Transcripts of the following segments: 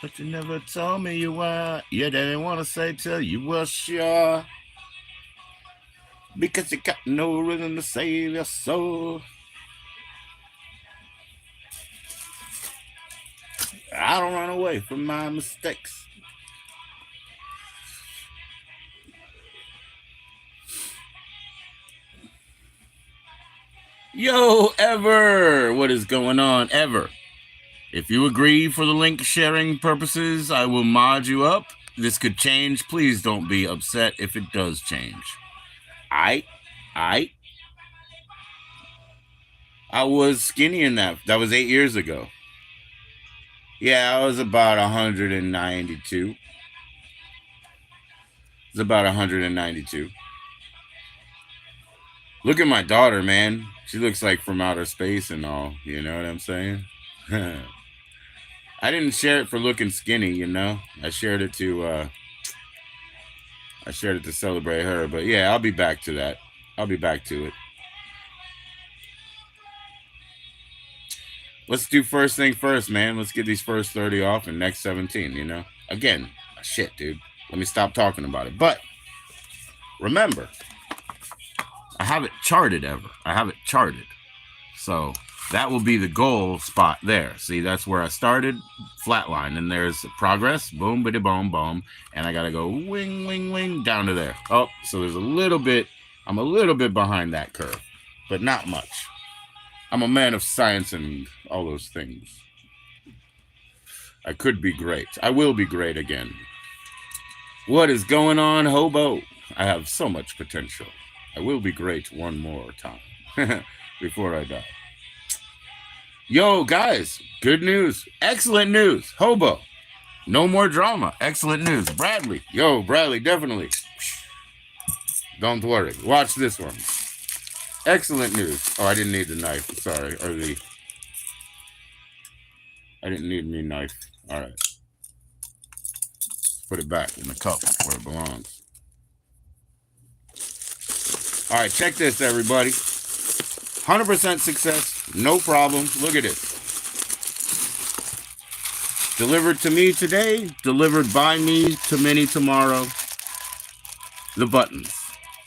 But you never told me you were. You didn't want to say till you were sure. Because you got no reason to save your soul. I don't run away from my mistakes. Yo, Ever! What is going on, Ever? If you agree for the link sharing purposes, I will mod you up. This could change. Please don't be upset if it does change. I was skinny in that. That was 8 years ago. Yeah, I was about 192. It was about 192. Look at my daughter, man. She looks like from outer space and all. You know what I'm saying? I didn't share it for looking skinny, you know. I shared it to celebrate her. But yeah, I'll be back to that. I'll be back to it. Let's do first thing first, man. Let's get these first 30 off and next 17, you know? Again, shit, dude. Let me stop talking about it. But remember, I have it charted, Ever. I have it charted. So that will be the goal spot there. See, that's where I started, flatline. And there's progress, boom, bitty, boom, boom. And I got to go wing, wing, wing, down to there. Oh, so there's a little bit, I'm a little bit behind that curve, but not much. I'm a man of science and all those things. I could be great. I will be great again. What is going on, hobo? I have so much potential. I will be great one more time before I die. Yo, guys, good news. Excellent news. Hobo. No more drama. Excellent news. Bradley. Yo, Bradley, definitely. Don't worry. Watch this one. Excellent news. Oh, I didn't need the knife. Sorry. I didn't need any knife. All right. Put it back in the cup where it belongs. All right, check this, everybody. 100% success. No problems. Look at it. Delivered to me today. Delivered by me to Minnie tomorrow. The buttons.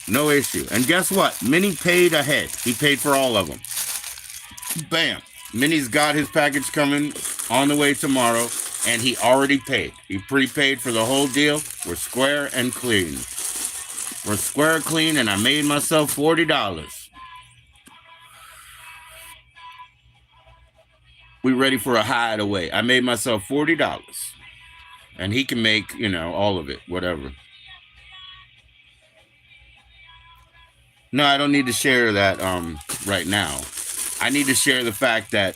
No issue. And guess what? Minnie paid ahead. He paid for all of them. Bam. Minnie's got his package coming on the way tomorrow, and he already paid. He prepaid for the whole deal. We're square and clean. We're square clean, and I made myself $40. We ready for a hideaway. I made myself $40. And he can make, you know, all of it, whatever. No, I don't need to share that right now. I need to share the fact that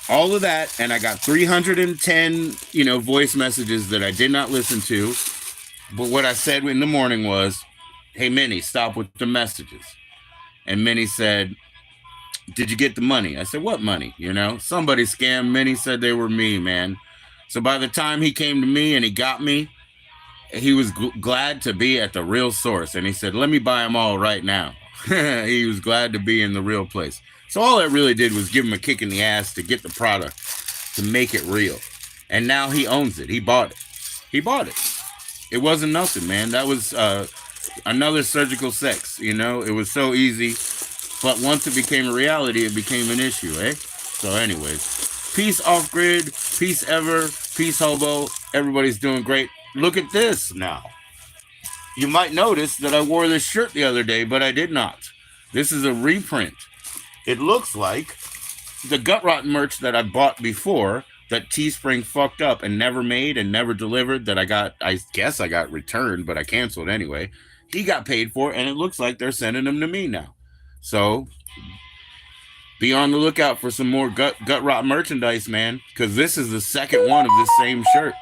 all of that, and I got 310, you know, voice messages that I did not listen to. But what I said in the morning was, hey, Minnie, stop with the messages. And Minnie said, did you get the money? I said, what money? You know, somebody scammed Minnie, said they were me, man. So by the time he came to me and he got me, he was glad to be at the real source. And he said, let me buy them all right now. He was glad to be in the real place. So all it really did was give him a kick in the ass to get the product, to make it real. And now he owns it. He bought it. He bought it. It wasn't nothing, man. That was another surgical sex, you know. It was so easy. But once it became a reality, it became an issue, eh? So anyways, peace off grid, peace ever, peace hobo. Everybody's doing great. Look at this now. You might notice that I wore this shirt the other day, but I did not. This is a reprint. It looks like the Gut Rotten merch that I bought before that Teespring fucked up and never made and never delivered, that I guess I got returned, but I canceled anyway. He got paid for it, and it looks like they're sending them to me now. So be on the lookout for some more gut rot merchandise, man, because this is the second one of this same shirt.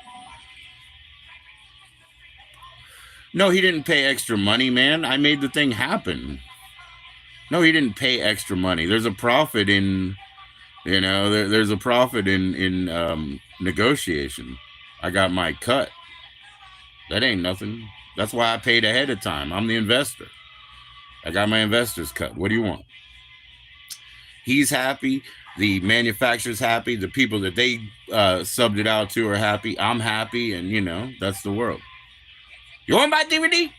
No, he didn't pay extra money, man. I made the thing happen. No, he didn't pay extra money. There's a profit in, you know, there's a profit in negotiation. I got my cut. That ain't nothing. That's why I paid ahead of time. I'm the investor. I got my investor's cut. What do you want? He's happy. The manufacturer's happy. The people that they subbed it out to are happy. I'm happy, and that's the world. You want my DVD?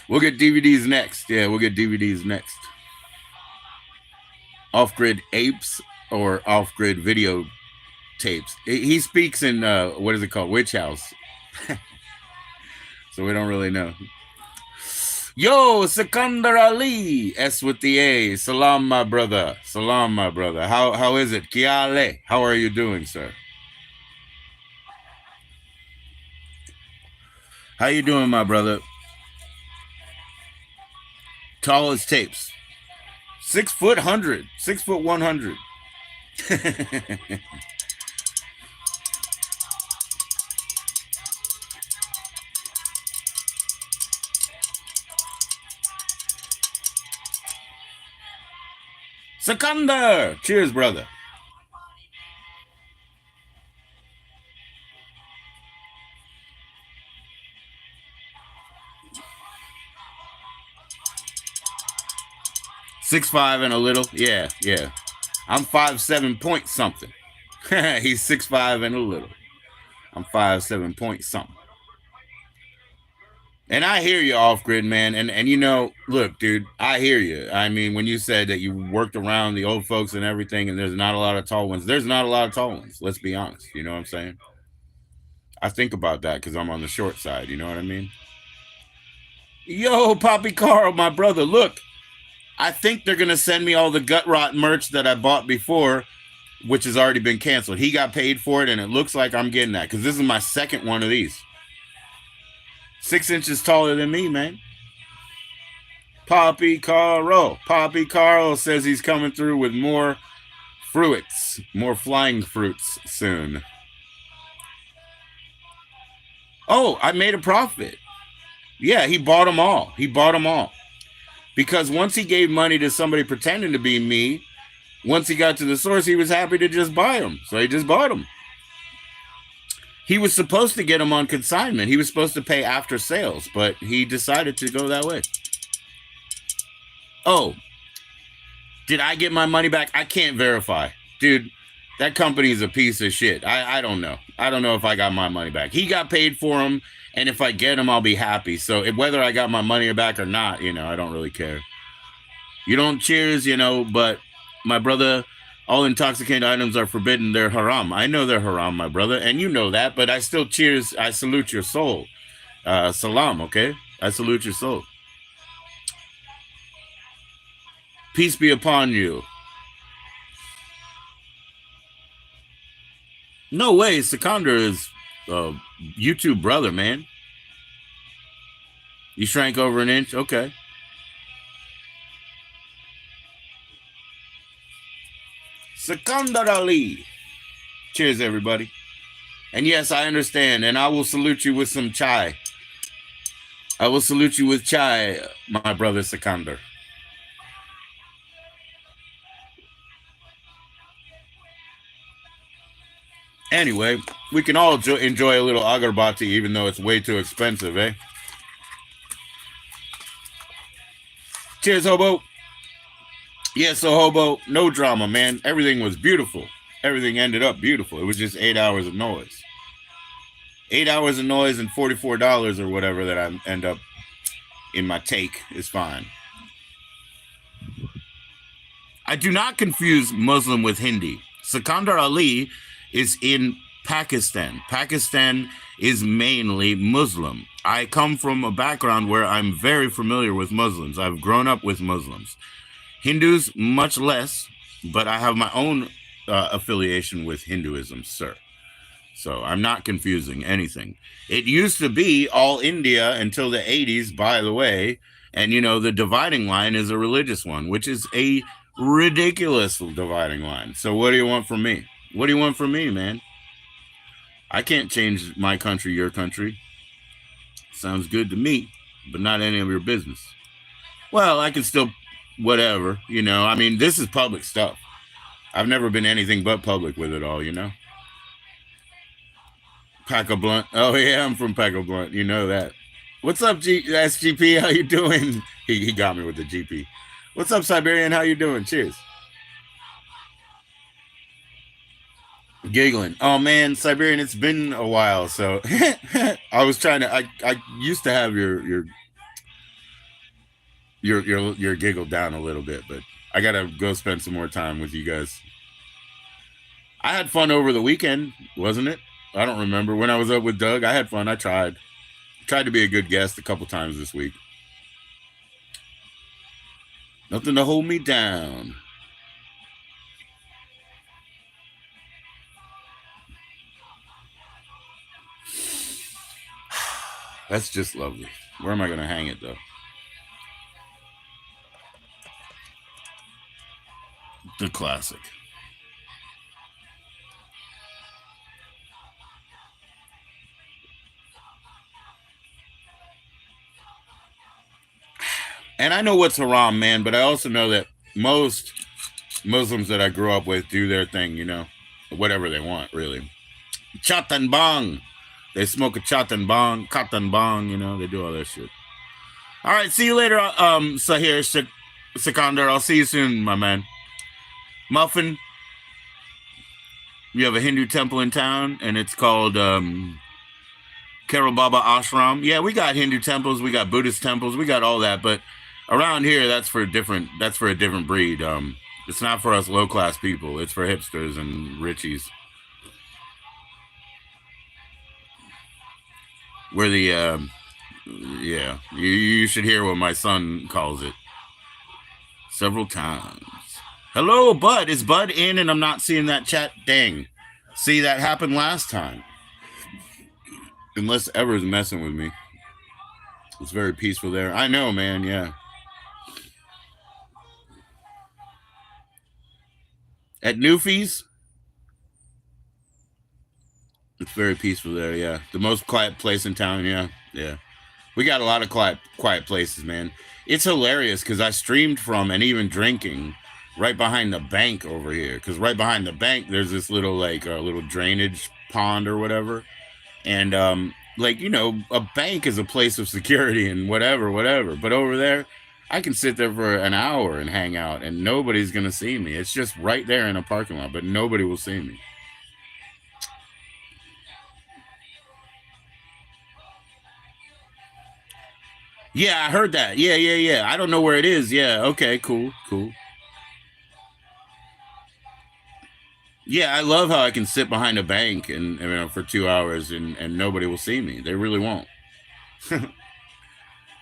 We'll get DVDs next. Yeah, we'll get DVDs next. Off-grid apes or off-grid video tapes. He speaks in what is it called? Witch House. So we don't really know. Yo, Sikandar Ali, S with the A. Salam, my brother. Salam, my brother. How is it? Kiale, how are you doing, sir? How you doing, my brother? Tallest tapes. 6 foot 100. 6 foot 100. Sikandar! Cheers, brother. Six five and a little. Yeah. I'm 5'7" point something. He's 6'5" and a little. I'm 5'7" point something. And I hear you, off-grid, man. And look, dude, I hear you. I mean, when you said that you worked around the old folks and everything, and there's not a lot of tall ones. There's not a lot of tall ones. Let's be honest. You know what I'm saying? I think about that because I'm on the short side. You know what I mean? Yo, Poppy Carl, my brother, look. I think they're going to send me all the gut rot merch that I bought before, which has already been canceled. He got paid for it, and it looks like I'm getting that because this is my second one of these. 6 inches taller than me, man. Poppy Carl says he's coming through with more fruits, more flying fruits soon. Oh, I made a profit. Yeah, he bought them all. Because once he gave money to somebody pretending to be me, once he got to the source, he was happy to just buy them. So he just bought them. He was supposed to get them on consignment. He was supposed to pay after sales, but he decided to go that way. Oh, did I get my money back? I can't verify. Dude, that company is a piece of shit. I don't know. I don't know if I got my money back. He got paid for them, and if I get them, I'll be happy. So whether I got my money back or not, I don't really care. You don't cheers, but my brother, all intoxicating items are forbidden. They're haram. I know they're haram, my brother, and you know that, but I still cheers. I salute your soul. Salam, okay? I salute your soul. Peace be upon you. No way, Sikandar is a YouTube brother, man. You shrank over an inch? Okay. Sikandar Ali. Cheers, everybody. And yes, I understand, and I will salute you with some chai. I will salute you with chai, my brother Sikandar. Anyway, we can all enjoy a little agarbati, even though it's way too expensive, eh? Cheers, Hobo. Yeah, so Hobo, no drama, man. Everything was beautiful. Everything ended up beautiful. It was just 8 hours of noise. 8 hours of noise and $44 or whatever that I end up in my take is fine. I do not confuse Muslim with Hindi. Sikandar Ali is in Pakistan. Pakistan is mainly Muslim. I come from a background where I'm very familiar with Muslims. I've grown up with Muslims. Hindus, much less, but I have my own affiliation with Hinduism, sir. So I'm not confusing anything. It used to be all India until the 80s, by the way. And, the dividing line is a religious one, which is a ridiculous dividing line. So what do you want from me? What do you want from me, man? I can't change my country, your country. Sounds good to me, but not any of your business. Well, I can still, whatever, I mean, this is public stuff. I've never been anything but public with it all, Pack a blunt. Oh, yeah, I'm from Pack a Blunt. You know that. What's up, SGP? How you doing? He got me with the GP. What's up, Siberian? How you doing? Cheers. Giggling. Oh man, Siberian, it's been a while. So I was trying to. I used to have your giggle down a little bit, but I gotta go spend some more time with you guys. I had fun over the weekend, wasn't it? I don't remember when I was up with Doug. I had fun. I tried to be a good guest a couple times this week. Nothing to hold me down. That's just lovely. Where am I going to hang it, though? The classic. And I know what's haram, man, but I also know that most Muslims that I grew up with do their thing, whatever they want, really. Chat and bong. They smoke a chat and bong, kat and bong, they do all that shit. All right, see you later, Sahir Sikandar. I'll see you soon, my man. Muffin, you have a Hindu temple in town, and it's called Kerala Baba Ashram. Yeah, we got Hindu temples, we got Buddhist temples, we got all that, but around here, that's for a different breed. It's not for us low class people. It's for hipsters and richies. We're the yeah. You should hear what my son calls it. Several times. Hello, Bud. Is Bud in? And I'm not seeing that chat. Dang. See, that happened last time. Unless Ever's messing with me. It's very peaceful there. I know, man. Yeah. At Newfies, it's very peaceful there. Yeah. The most quiet place in town. Yeah. Yeah. We got a lot of quiet places, man. It's hilarious because I streamed from and even drinking right behind the bank over here. Because right behind the bank, there's this little little drainage pond or whatever, and a bank is a place of security and whatever. But over there, I can sit there for an hour and hang out, and nobody's gonna see me. It's just right there in a parking lot, but nobody will see me. Yeah, I heard that. Yeah. I don't know where it is. Yeah, okay, cool. Yeah, I love how I can sit behind a bank and for 2 hours and nobody will see me. They really won't.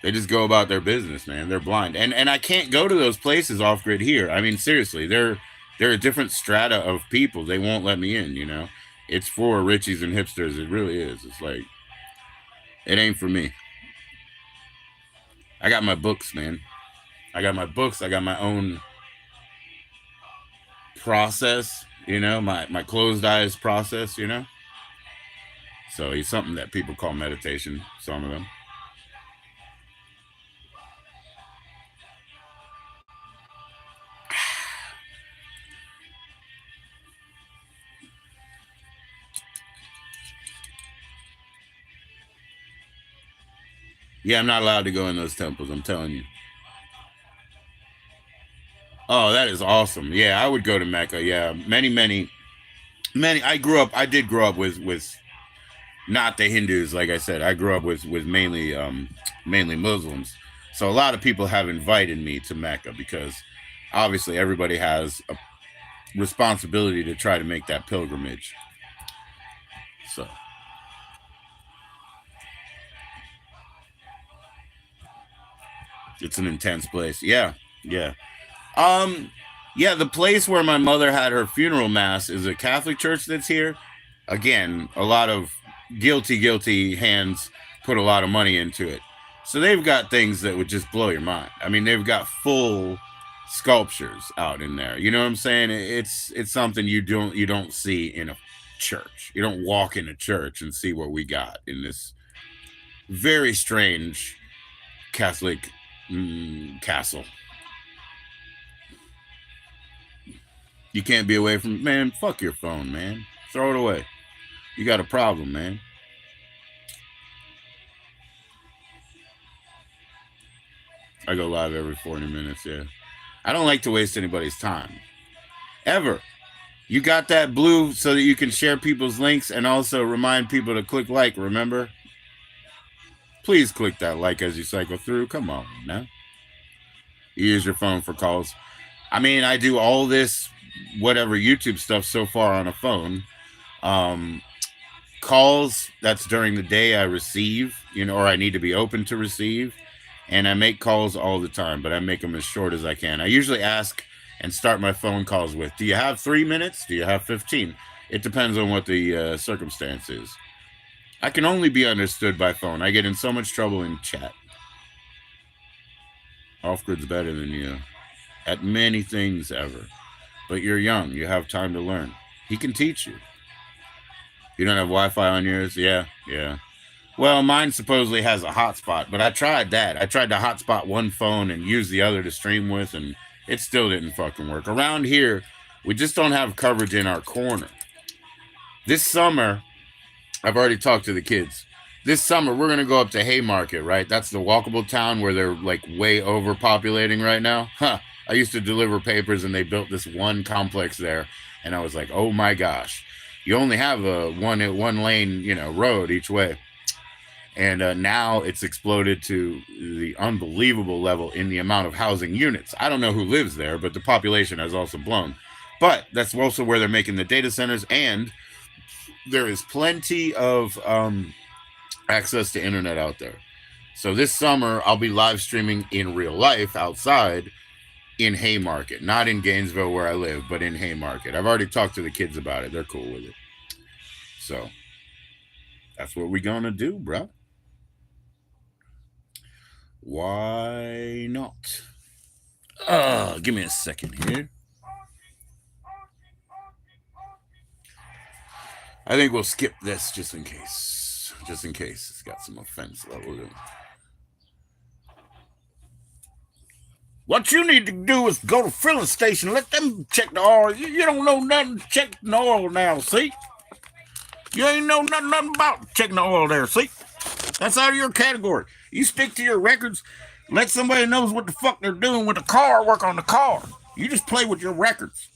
They just go about their business, man. They're blind, and I can't go to those places off grid here. I mean, seriously, they're a different strata of people. They won't let me in. It's for richies and hipsters. It really is. It's like it ain't for me. I got my books, man. I got my books. I got my own process. My closed eyes process. So it's something that people call meditation. Some of them. Yeah, I'm not allowed to go in those temples. I'm telling you. Oh, that is awesome. Yeah, I would go to Mecca. Yeah, many. I did grow up with not the Hindus. Like I said, I grew up with mainly Muslims. So a lot of people have invited me to Mecca because obviously everybody has a responsibility to try to make that pilgrimage. So it's an intense place. Yeah, yeah. Um, yeah, the place where my mother had her funeral mass is a Catholic church that's here. Again, a lot of guilty hands put a lot of money into it. So they've got things that would just blow your mind. I mean, they've got full sculptures out in there. You know what I'm saying? It's something you don't see in a church. You don't walk in a church and see what we got in this very strange Catholic castle. You can't be away from, man. Fuck your phone, man. Throw it away. You got a problem, man. I go live every 40 minutes. Yeah. I don't like to waste anybody's time. Ever. You got that blue so that you can share people's links and also remind people to click like, remember? Please click that like as you cycle through. Come on now. You use your phone for calls. I mean, I do all this, whatever YouTube stuff so far on a phone. Calls, that's during the day I receive, or I need to be open to receive. And I make calls all the time, but I make them as short as I can. I usually ask and start my phone calls with, do you have 3 minutes? Do you have 15? It depends on what the circumstance is. I can only be understood by phone. I get in so much trouble in chat. Off-grid's better than you at many things ever. But you're young. You have time to learn. He can teach you. You don't have Wi-Fi on yours? Yeah. Well, mine supposedly has a hotspot, but I tried that. I tried to hotspot one phone and use the other to stream with, and it still didn't fucking work. Around here, we just don't have coverage in our corner. This summer, I've already talked to the kids. This summer, we're going to go up to Haymarket, right? That's the walkable town where they're like way overpopulating right now. I used to deliver papers, and they built this one complex there, and I was like, oh my gosh. You only have a one lane, road each way. And now it's exploded to the unbelievable level in the amount of housing units. I don't know who lives there, but the population has also blown. But that's also where they're making the data centers, and there is plenty of access to internet out there. So this summer, I'll be live streaming in real life outside in Haymarket. Not in Gainesville where I live, but in Haymarket. I've already talked to the kids about it. They're cool with it. So that's what we're going to do, bro. Why not? Give me a second here. I think we'll skip this just in case. Just in case it's got some offense level in it. What you need to do is go to filling station. Let them check the oil. You don't know nothing. Check the oil now, see? You ain't know nothing about checking the oil there, see? That's out of your category. You stick to your records. Let somebody knows what the fuck they're doing with the car, work on the car. You just play with your records.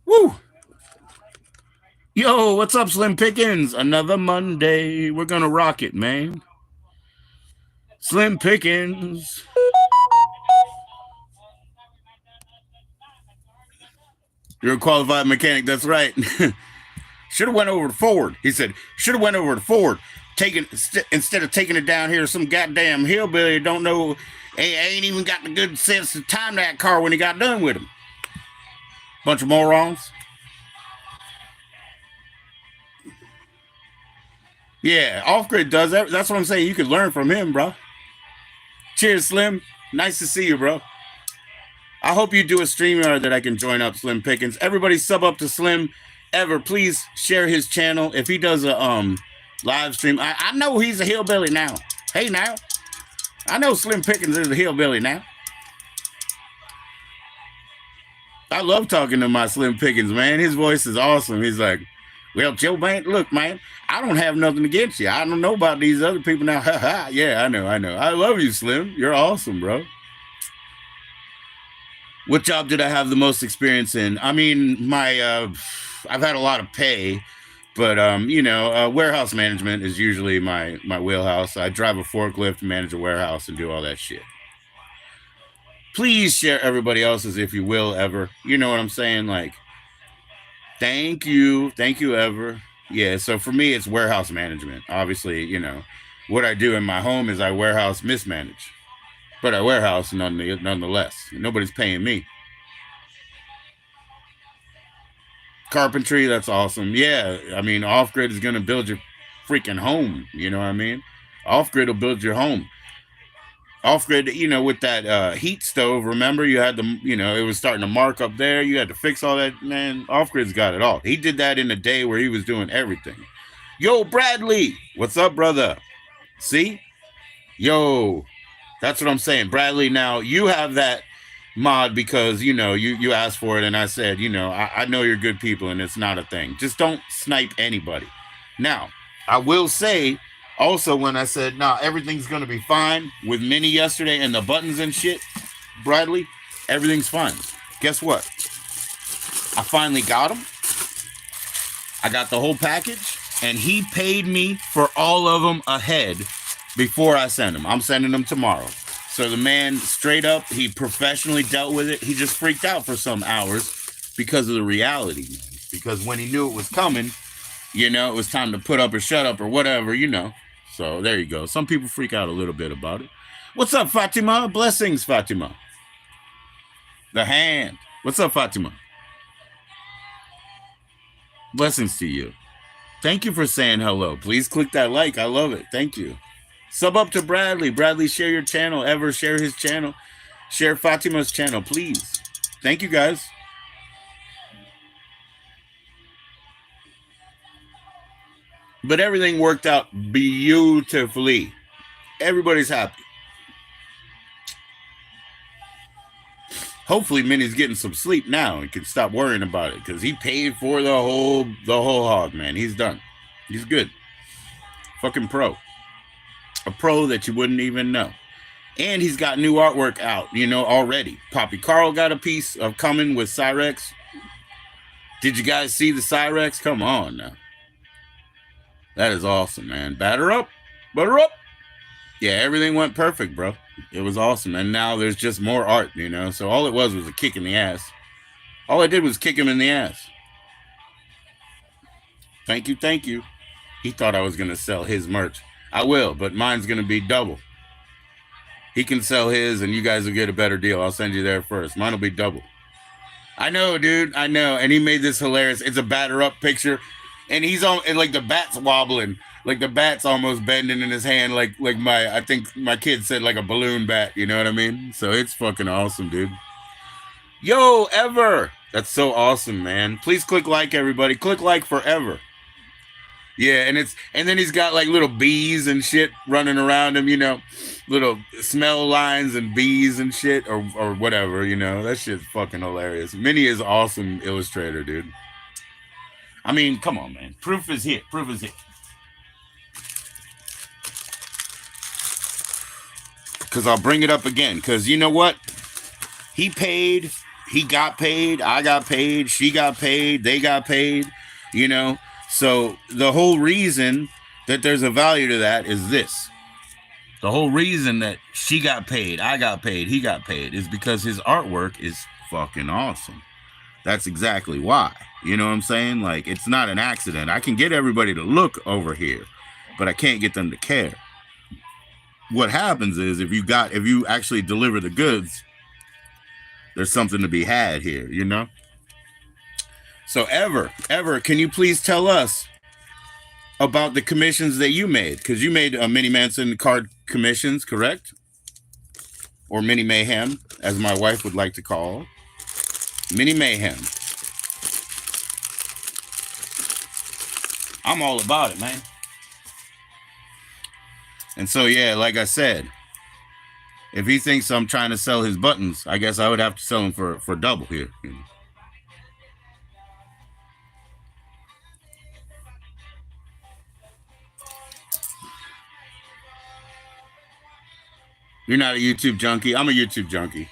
Woo! Yo, what's up, Slim Pickens? Another Monday. We're gonna rock it, man. Slim Pickens. You're a qualified mechanic, that's right. Should have went over to Ford. He said, should have went over to Ford. Instead of taking it down here, some goddamn hillbilly don't know, ain't even got the good sense to time that car when he got done with him. Bunch of morons. Yeah, Off-Grid does that. That's what I'm saying. You could learn from him, bro. Cheers, Slim. Nice to see you, bro. I hope you do a StreamYard that I can join up, Slim Pickens. Everybody sub up to Slim. Ever, please share his channel. If he does a live stream, I know he's a hillbilly now. Hey, now. I know Slim Pickens is a hillbilly now. I love talking to my Slim Pickens, man. His voice is awesome. He's like, well, Joe, man, look, man, I don't have nothing against you. I don't know about these other people now. Yeah, I know. I love you, Slim. You're awesome, bro. What job did I have the most experience in? I mean, I've had a lot of pay, but, warehouse management is usually my wheelhouse. I drive a forklift, manage a warehouse, and do all that shit. Please share everybody else's if you will, Ever. You know what I'm saying? Like, thank you, Ever. Yeah, so for me, it's warehouse management. Obviously, what I do in my home is I warehouse mismanage. But I warehouse nonetheless. Nobody's paying me. Carpentry, that's awesome. Yeah, I mean, Off-Grid is going to build your freaking home. You know what I mean? Off-Grid will build your home. Off grid, with that heat stove. Remember, you had it was starting to mark up there. You had to fix all that. Man, off grid's got it all. He did that in a day where he was doing everything. Yo, Bradley, what's up, brother? See, yo, that's what I'm saying, Bradley. Now you have that mod because you asked for it, and I said, I know you're good people, and it's not a thing. Just don't snipe anybody. Now, I will say also when I said, nah, everything's gonna be fine with Mini yesterday and the buttons and shit, Bradley, everything's fine. Guess what? I finally got him. I got the whole package, and he paid me for all of them ahead before I send them. I'm sending them tomorrow. So the man, straight up, he professionally dealt with it. He just freaked out for some hours because of the reality. Because when he knew it was coming, it was time to put up or shut up or whatever, So there you go. Some people freak out a little bit about it. What's up, Fatima? Blessings, Fatima. The hand. What's up, Fatima? Blessings to you. Thank you for saying hello. Please click that like. I love it. Thank you. Sub up to Bradley. Bradley, share your channel. Ever share his channel. Share Fatima's channel, please. Thank you, guys. But everything worked out beautifully. Everybody's happy. Hopefully Minnie's getting some sleep now and can stop worrying about it because he paid for the whole hog, man. He's done. He's good. Fucking pro. A pro that you wouldn't even know. And he's got new artwork out, already. Poppy Carl got a piece of coming with Cyrex. Did you guys see the Cyrex? Come on now. That is awesome, man. Batter up. Butter up. Yeah, everything went perfect, bro. It was awesome. And now there's just more art, So all it was a kick in the ass. All I did was kick him in the ass. Thank you, thank you. He thought I was going to sell his merch. I will, but mine's going to be double. He can sell his, and you guys will get a better deal. I'll send you there first. Mine will be double. I know, dude. I know. And he made this hilarious. It's a batter up picture. And he's on, and like the bat's wobbling. Like the bat's almost bending in his hand. Like I think my kid said like a balloon bat. You know what I mean? So it's fucking awesome, dude. Yo, Ever. That's so awesome, man. Please click like, everybody. Click like forever. Yeah, and then he's got like little bees and shit running around him, little smell lines and bees and shit or whatever, That shit's fucking hilarious. Minnie is awesome illustrator, dude. I mean, come on, man. Proof is here. Proof is here. Because I'll bring it up again. Because you know what? He paid. He got paid. I got paid. She got paid. They got paid. So the whole reason that there's a value to that is this. The whole reason that she got paid, I got paid, he got paid is because his artwork is fucking awesome. That's exactly why. You know what I'm saying? Like, it's not an accident. I can get everybody to look over here, but I can't get them to care. What happens is if you actually deliver the goods, there's something to be had here, So Ever, can you please tell us about the commissions that you made? Because you made Mini Manson card commissions, correct? Or Mini Mayhem, as my wife would like to call. Mini Mayhem. I'm all about it, man. And so, yeah, like I said, if he thinks I'm trying to sell his buttons, I guess I would have to sell them for double here. You're not a YouTube junkie. I'm a YouTube junkie.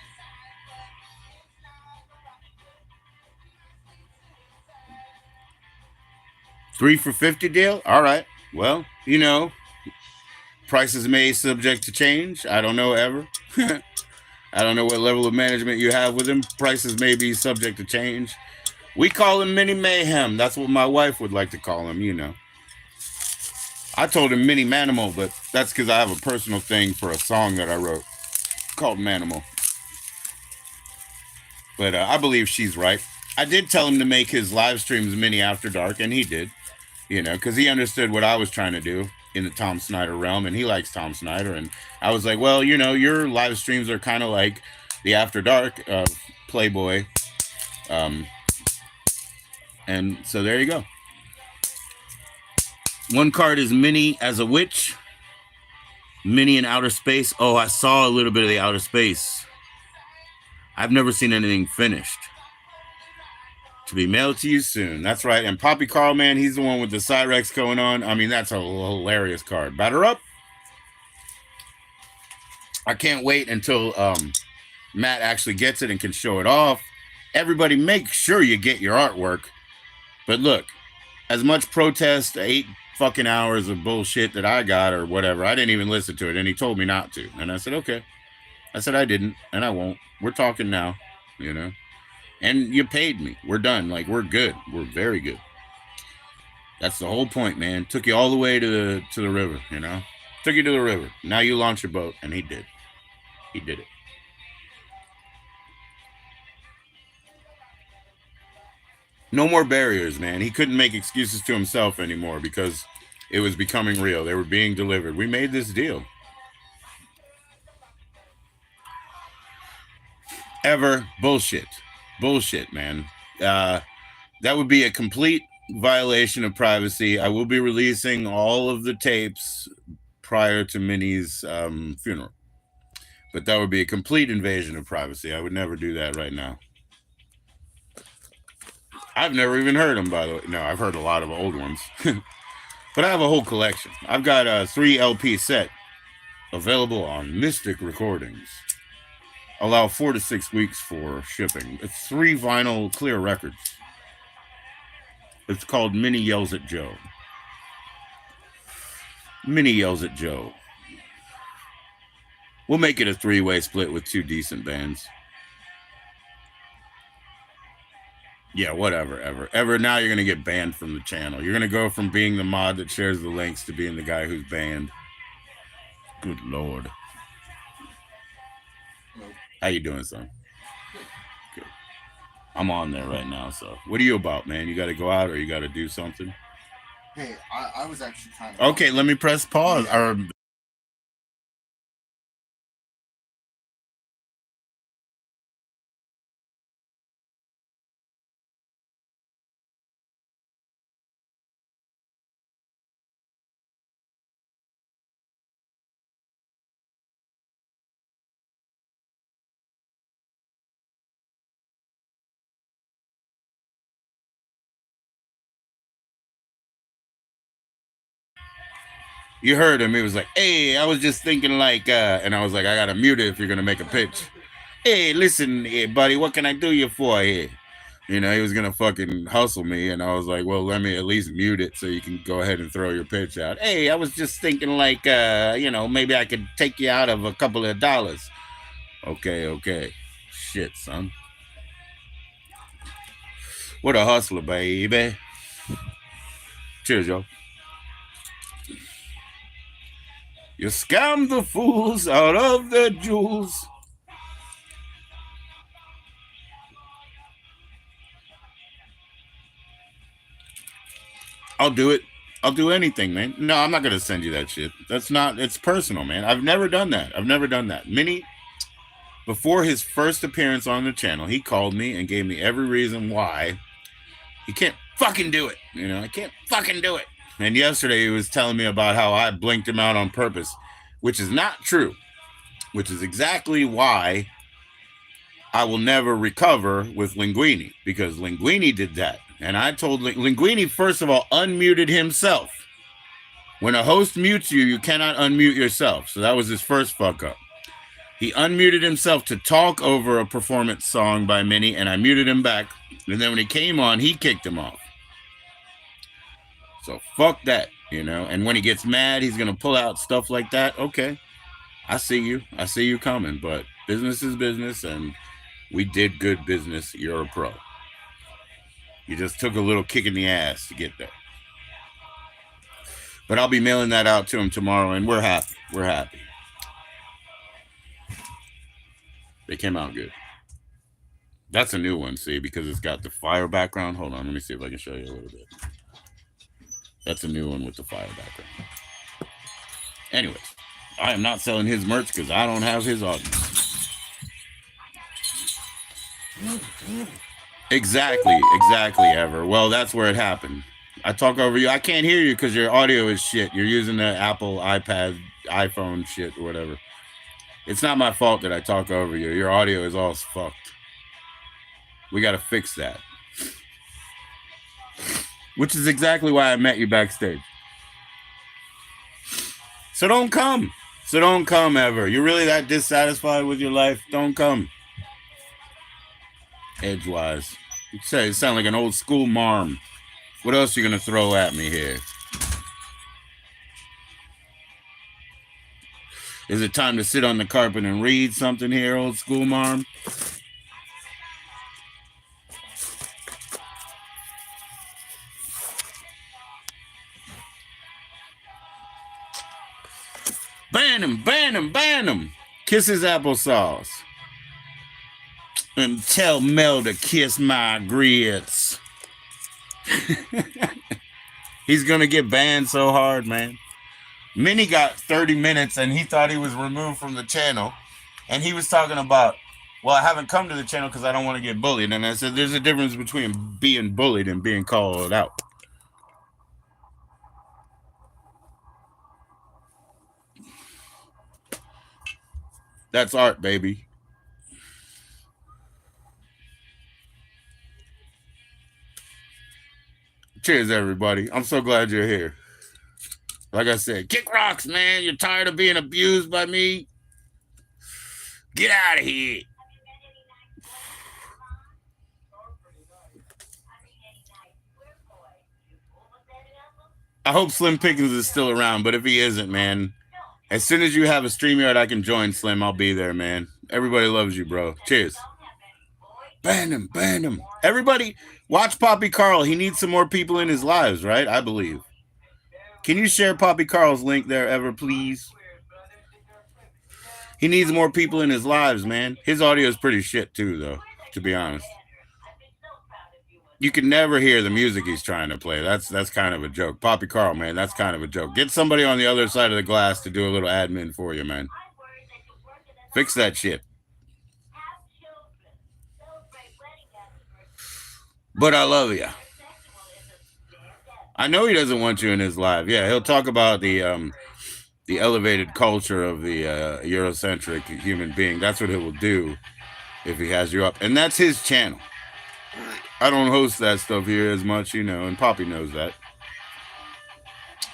$3 for $50 deal? All right. Well, prices may subject to change. I don't know, Ever. I don't know what level of management you have with him. Prices may be subject to change. We call him Mini Mayhem. That's what my wife would like to call him, I told him Mini Manimal, but that's because I have a personal thing for a song that I wrote called Manimal. But I believe she's right. I did tell him to make his live streams Mini After Dark, and he did, because he understood what I was trying to do. in the Tom Snyder realm, and he likes Tom Snyder. And I was like, well, your live streams are kind of like the After Dark of Playboy. And so there you go. One card is Minnie as a witch. Minnie in outer space. Oh, I saw a little bit of the outer space. I've never seen anything finished. To be mailed to you soon. That's right. And Poppy Carl, man, he's the one with the Cyrex going on. I mean, that's a hilarious card. Batter up. I can't wait until Matt actually gets it and can show it off. Everybody, make sure you get your artwork. But look, as much protest, 8 fucking hours of bullshit that I got or whatever, I didn't even listen to it. And he told me not to. And I said, okay. I said I didn't, and I won't. We're talking now, And you paid me. We're done. Like, we're good. We're very good. That's the whole point, man. Took you all the way to the river, Took you to the river. Now you launch your boat, and he did. He did it. No more barriers, man. He couldn't make excuses to himself anymore because it was becoming real. They were being delivered. We made this deal. Ever bullshit, man. That would be a complete violation of privacy. I will be releasing all of the tapes prior to Minnie's funeral, but that would be a complete invasion of privacy. I would never do that right now. I've never even heard them, by the way. No, I've heard a lot of old ones, but I have a whole collection. I've got a 3 LP set available on Mystic Recordings. Allow 4 to 6 weeks for shipping. It's 3 vinyl clear records. It's called Minnie Yells at Joe. Minnie Yells at Joe. We'll make it a 3-way split with 2 decent bands. Yeah, whatever, ever. Now you're going to get banned from the channel. You're going to go from being the mod that shares the links to being the guy who's banned. Good Lord. How you doing, son? Good. I'm on there right now, so. What are you about, man? You got to go out or you got to do something? Hey, I was actually kind of... Okay, let me press pause. Yeah. You heard him. He was like, hey, I was just thinking like, and I was like, I got to mute it if you're going to make a pitch. Hey, listen, hey, buddy, what can I do you for here? He was going to fucking hustle me. And I was like, well, let me at least mute it so you can go ahead and throw your pitch out. Hey, I was just thinking like, maybe I could take you out of a couple of dollars. Okay. Shit, son. What a hustler, baby. Cheers, y'all. You scam the fools out of their jewels. I'll do it. I'll do anything, man. No, I'm not going to send you that shit. It's personal, man. I've never done that. Minnie, before his first appearance on the channel, he called me and gave me every reason why he can't fucking do it. I can't fucking do it. And yesterday he was telling me about how I blinked him out on purpose, which is not true, which is exactly why I will never recover with Linguini, because Linguini did that. And I told Linguini, first of all, unmuted himself. When a host mutes you, you cannot unmute yourself. So that was his first fuck up. He unmuted himself to talk over a performance song by Minnie, and I muted him back. And then when he came on, he kicked him off. So fuck that, And when he gets mad, he's going to pull out stuff like that. Okay, I see you. I see you coming. But business is business, and we did good business. You're a pro. You just took a little kick in the ass to get there. But I'll be mailing that out to him tomorrow, and we're happy. We're happy. They came out good. That's a new one, see, because it's got the fire background. Hold on, let me see if I can show you a little bit. That's a new one with the fire background. Anyways, I am not selling his merch because I don't have his audience. Exactly, Ever. Well, that's where it happened. I talk over you. I can't hear you because your audio is shit. You're using the Apple iPad, iPhone shit, or whatever. It's not my fault that I talk over you. Your audio is all fucked. We got to fix that. Which is exactly why I met you backstage. So don't come. Ever. You're really that dissatisfied with your life? Don't come. Edgewise. You sound like an old school marm. What else are you going to throw at me here? Is it time to sit on the carpet and read something here, old school marm? Ban him. Kiss his applesauce. And tell Mel to kiss my grits. He's going to get banned so hard, man. Minnie got 30 minutes and he thought he was removed from the channel. And he was talking about, well, I haven't come to the channel because I don't want to get bullied. And I said, there's a difference between being bullied and being called out. That's art, baby. Cheers, everybody. I'm so glad you're here. Like I said, kick rocks, man. You're tired of being abused by me? Get out of here. I hope Slim Pickens is still around, but if he isn't, man, as soon as you have a StreamYard I can join, Slim, I'll be there, man. Everybody loves you, bro. Cheers. Ban him. Everybody, watch Poppy Carl. He needs some more people in his lives, right? I believe. Can you share Poppy Carl's link there, Ever, please? He needs more people in his lives, man. His audio is pretty shit, too, though, to be honest. You can never hear the music he's trying to play. That's kind of a joke. Poppy Carl, man, that's kind of a joke. Get somebody on the other side of the glass to do a little admin for you, man. Fix that shit. But I love you. I know he doesn't want you in his live. Yeah, he'll talk about the elevated culture of the Eurocentric human being. That's what it will do if he has you up. And that's his channel. I don't host that stuff here as much, you know, and Poppy knows that.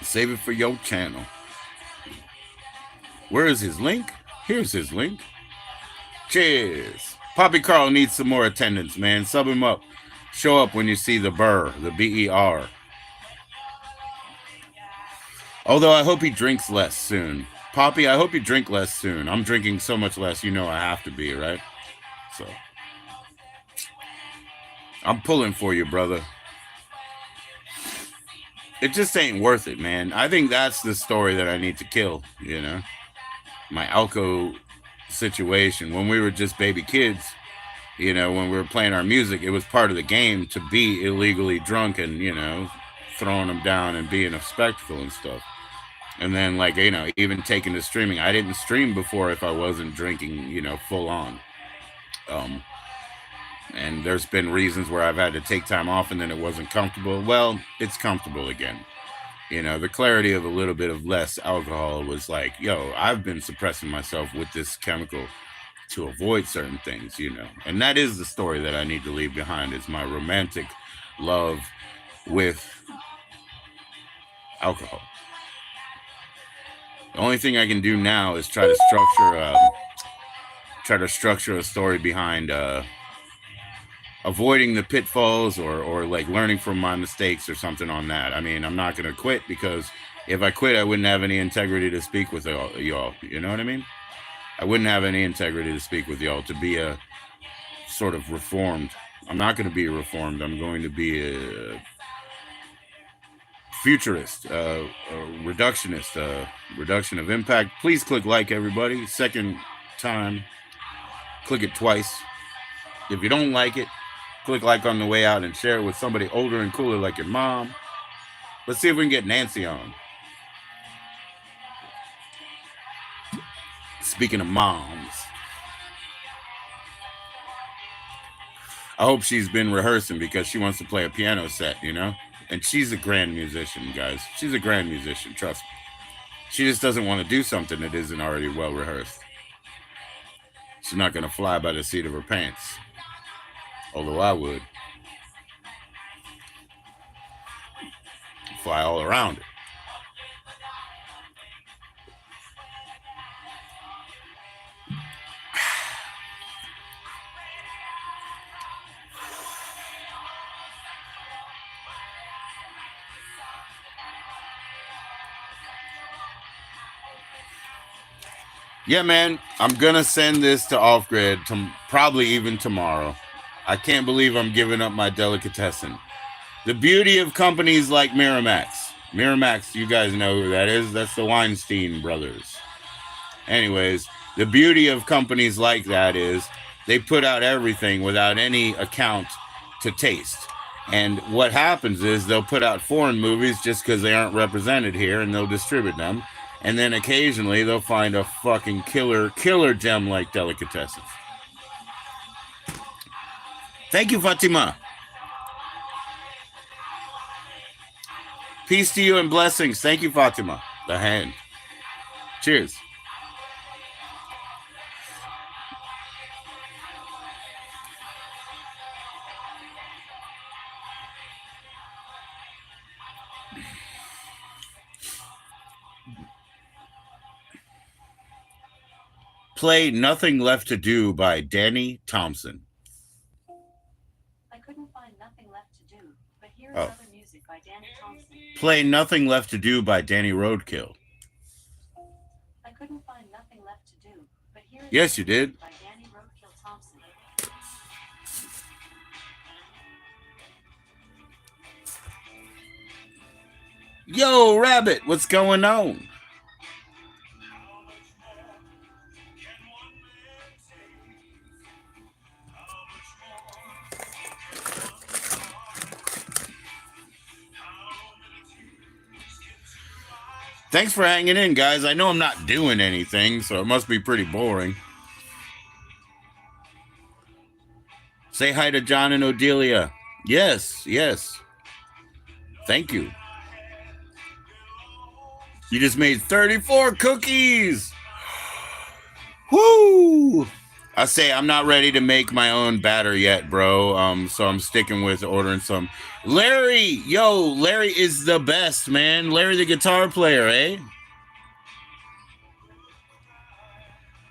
Save it for your channel. Where is his link? Here's his link. Cheers. Poppy Carl needs some more attendance, man. Sub him up. Show up when you see the BER, the BER. Although I hope he drinks less soon. Poppy, I hope you drink less soon. I'm drinking so much less, you know I have to be, right? So I'm pulling for you, brother. It just ain't worth it, man. I think that's the story that I need to kill, you know? My Alco situation. When we were just baby kids, you know, when we were playing our music, it was part of the game to be illegally drunk and, you know, throwing them down and being a spectacle and stuff. And then, like, you know, even taking to streaming. I didn't stream before if I wasn't drinking, you know, full on. And there's been reasons where I've had to take time off and then it wasn't comfortable. Well, it's comfortable again. You know, the clarity of a little bit of less alcohol was like, yo, I've been suppressing myself with this chemical to avoid certain things, you know. And that is the story that I need to leave behind, is my romantic love with alcohol. The only thing I can do now is try to structure a story behind avoiding the pitfalls or like learning from my mistakes or something on that. I mean, I'm not going to quit, because if I quit, I wouldn't have any integrity to speak with y'all. You know what I mean? I wouldn't have any integrity to speak with y'all, to be a sort of reformed. I'm not going to be a reformed. I'm going to be a futurist, a reductionist, reduction of impact. Please click like, everybody. Second time, click it twice. If you don't like it, click like on the way out and share it with somebody older and cooler like your mom. Let's see if we can get Nancy on. Speaking of moms, I hope she's been rehearsing because she wants to play a piano set, you know? And she's a grand musician, guys. She's a grand musician, trust me. She just doesn't want to do something that isn't already well rehearsed. She's not going to fly by the seat of her pants. Although I would. Fly all around it. Yeah, man, I'm going to send this to Off Grid probably even tomorrow. I can't believe I'm giving up my delicatessen. The beauty of companies like Miramax. Miramax, you guys know who that is. That's the Weinstein brothers. Anyways, the beauty of companies like that is they put out everything without any account to taste. And what happens is they'll put out foreign movies just because they aren't represented here, and they'll distribute them. And then occasionally they'll find a fucking killer gem like delicatessen. Thank you, Fatima. Peace to you and blessings. Thank you, Fatima. The hand. Cheers. Play Nothing Left to Do by Danny Thompson. I couldn't find Nothing Left to Do, but here is other music by Danny Thompson. Play Nothing Left to Do by Danny Roadkill. I couldn't find Nothing Left to Do, but here is yes, you did. By Danny Roadkill Thompson. Yo, Rabbit, what's going on? Thanks for hanging in, guys. I know I'm not doing anything, so it must be pretty boring. Say hi to John and Odelia. Yes, yes. Thank you. You just made 34 cookies. Woo! I say I'm not ready to make my own batter yet, bro. So I'm sticking with ordering some. Larry, yo, Larry is the best, man. Larry the guitar player, eh?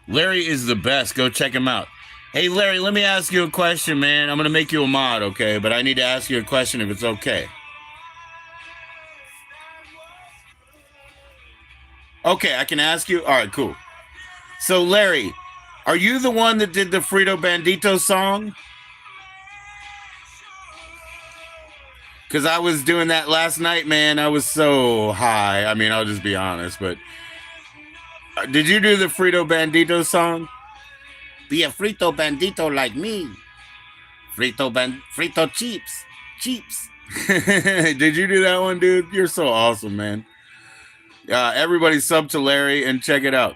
Larry is the best. Go check him out. Hey, Larry, let me ask you a question, man. I'm going to make you a mod, okay? But I need to ask you a question if it's okay. Okay, I can ask you? All right, cool. So, Larry, are you the one that did the Frito Bandito song? Because I was doing that last night, man. I was so high. I mean, I'll just be honest, but did you do the Frito Bandito song? Be a Frito Bandito like me. Frito Cheeps. Did you do that one, dude? You're so awesome, man. Everybody sub to Larry and check it out.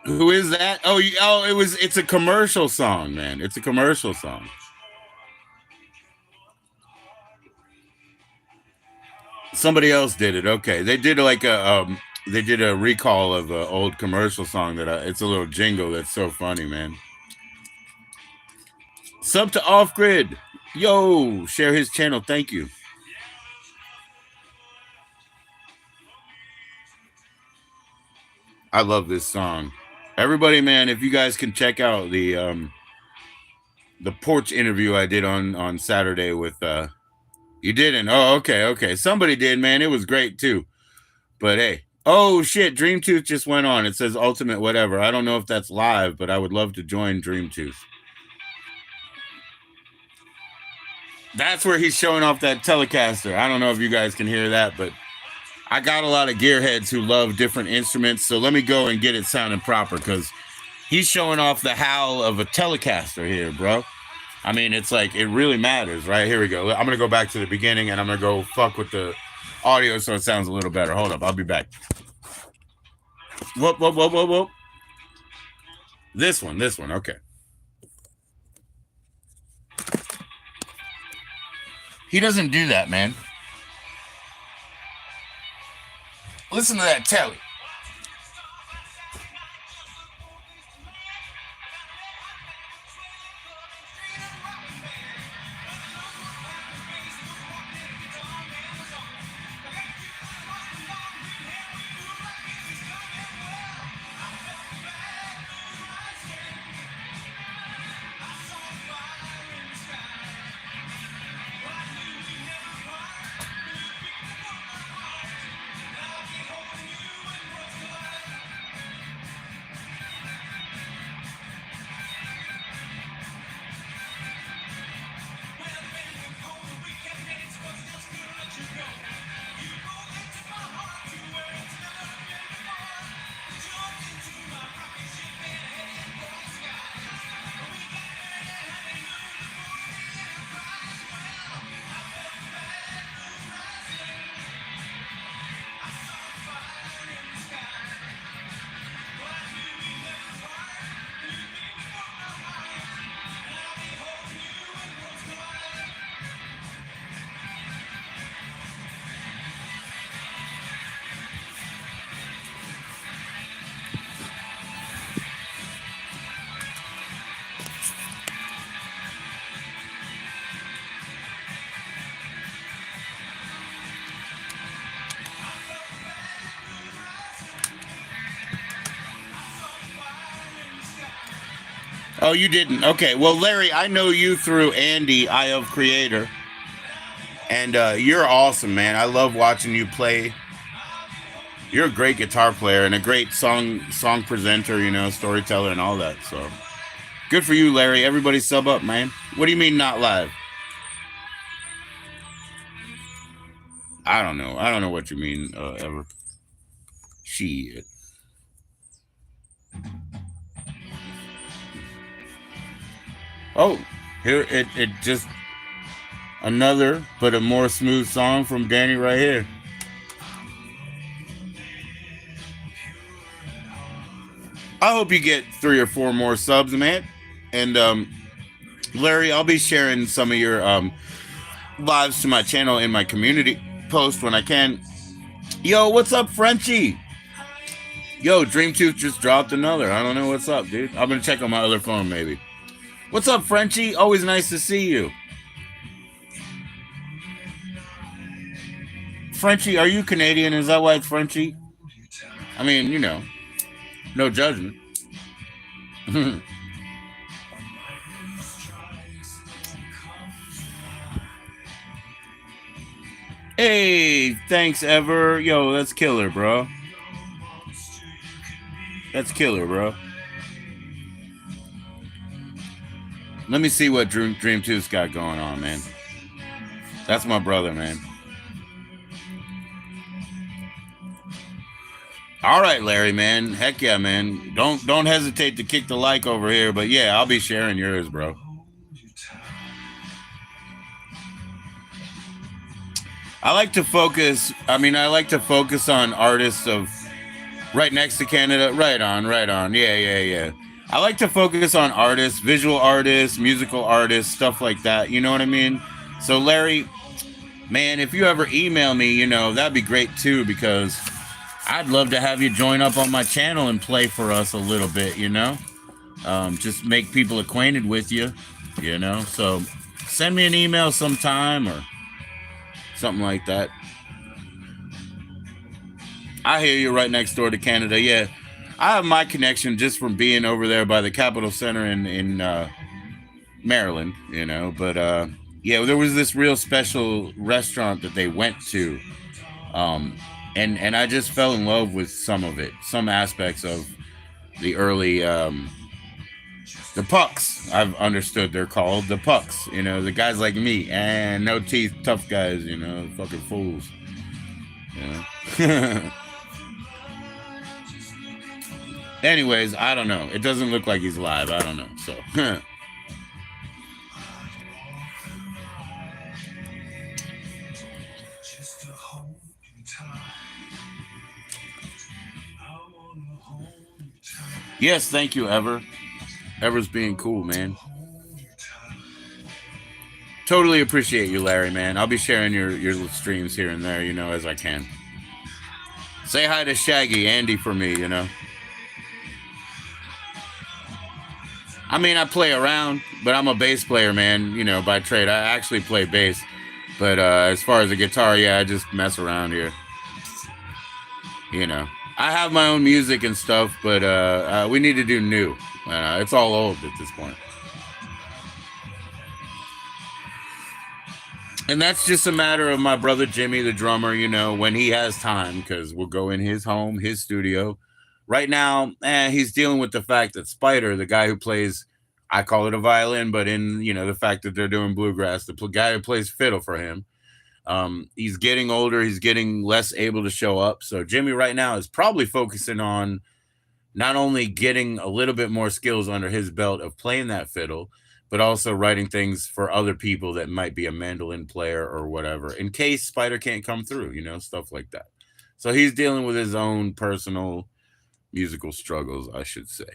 Who is that? It's a commercial song, man. It's a commercial song. Somebody else did it. Okay, they did like they did a recall of an old commercial song that it's a little jingle that's so funny, man. Sub to Off Grid. Yo, share his channel. Thank you. I love this song. Everybody, man, if you guys can check out the porch interview I did on Saturday with you didn't. Oh, okay. Somebody did, man. It was great too. But hey, oh shit, Dreamtooth just went on. It says Ultimate whatever. I don't know if that's live, but I would love to join Dreamtooth. That's where he's showing off that Telecaster. I don't know if you guys can hear that, but I got a lot of gearheads who love different instruments, so let me go and get it sounding proper, because he's showing off the howl of a Telecaster here, bro. I mean, it's like, it really matters, right? Here we go. I'm going to go back to the beginning, and I'm going to go fuck with the audio so it sounds a little better. Hold up. I'll be back. Whoop. This one. Okay. He doesn't do that, man. Listen to that telly. Oh, you didn't? Okay. Well, Larry, I know you through Andy, Eye of Creator. And you're awesome, man. I love watching you play. You're a great guitar player and a great song presenter, you know, storyteller and all that. So good for you, Larry. Everybody sub up, man. What do you mean not live? I don't know. I don't know what you mean, ever. Shit. Oh, here it just another but a more smooth song from Danny right here. I hope you get 3 or 4 more subs, man. And Larry, I'll be sharing some of your lives to my channel in my community post when I can. Yo, what's up, Frenchie? Yo, Dreamtooth just dropped another. I don't know what's up, dude. I'm gonna check on my other phone, maybe. What's up, Frenchie? Always nice to see you. Frenchie, are you Canadian? Is that why it's Frenchie? I mean, you know, no judgment. Hey, thanks, Ever. Yo, that's killer, bro. That's killer, bro. Let me see what Dream 2's got going on, man. That's my brother, man. All right, Larry, man. Heck yeah, man. Don't hesitate to kick the like over here, but yeah, I'll be sharing yours, bro. I like to focus on artists of right next to Canada. Right on. Yeah. I like to focus on artists, visual artists, musical artists, stuff like that. You know what I mean? So, Larry, man, if you ever email me, you know, that'd be great too, because I'd love to have you join up on my channel and play for us a little bit, you know? Just make people acquainted with you, you know? So send me an email sometime or something like that. I hear you, right next door to Canada. Yeah, I have my connection just from being over there by the Capitol Center in Maryland, you know. But yeah, there was this real special restaurant that they went to, and I just fell in love with some of it, some aspects of the early the pucks. I've understood they're called the pucks. You know, the guys like me and no teeth, tough guys. You know, fucking fools. You know? Anyways, I don't know. It doesn't look like he's live. I don't know. So. Yes, thank you, Ever. Ever's being cool, man. Totally appreciate you, Larry, man. I'll be sharing your streams here and there, as I can. Say hi to Shaggy, Andy for me, I mean, I play around, but I'm a bass player, man, by trade. I actually play bass. But as far as the guitar, yeah, I just mess around here. I have my own music and stuff, but we need to do new. It's all old at this point. And that's just a matter of my brother Jimmy, the drummer, when he has time, because we'll go in his home, his studio. Right now, he's dealing with the fact that Spider, the guy who plays, I call it a violin, but in, the fact that they're doing bluegrass, the guy who plays fiddle for him, he's getting older. He's getting less able to show up. So Jimmy right now is probably focusing on not only getting a little bit more skills under his belt of playing that fiddle, but also writing things for other people that might be a mandolin player or whatever, in case Spider can't come through, stuff like that. So he's dealing with his own personal musical struggles, I should say.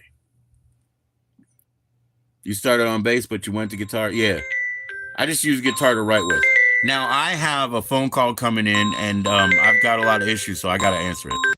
You started on bass, but you went to guitar? Yeah. I just use guitar to write with. Now, I have a phone call coming in, and I've got a lot of issues, so I got to answer it.